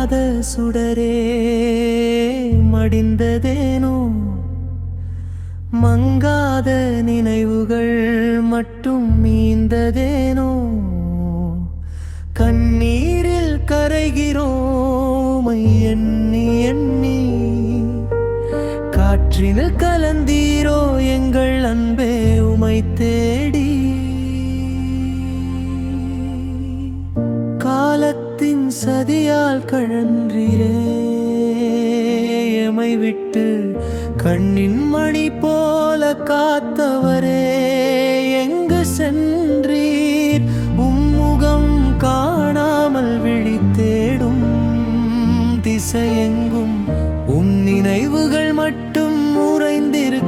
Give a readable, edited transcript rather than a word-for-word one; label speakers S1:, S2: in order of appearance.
S1: அணையாத சுடரே மடிந்ததேனோ, மங்காத நினைவுகள் மட்டும் மீந்ததேனோ. கண்ணீரில் கரைகிறோம் எண்ணி எண்ணி, காற்றினில் கலந்தீரோ எங்கள் அன்பே உமை தேடி. காலத்தின் சதியால் கழன்றீரே எமை விட்டு, கண்ணின் மணி போல காத்தவரே எங்கு சென்றீர்? உம்முகம் காணாமல் விழி தேடும் திசையெங்கும் உன் நினைவுகள் மட்டும் உறைந்திருக்க.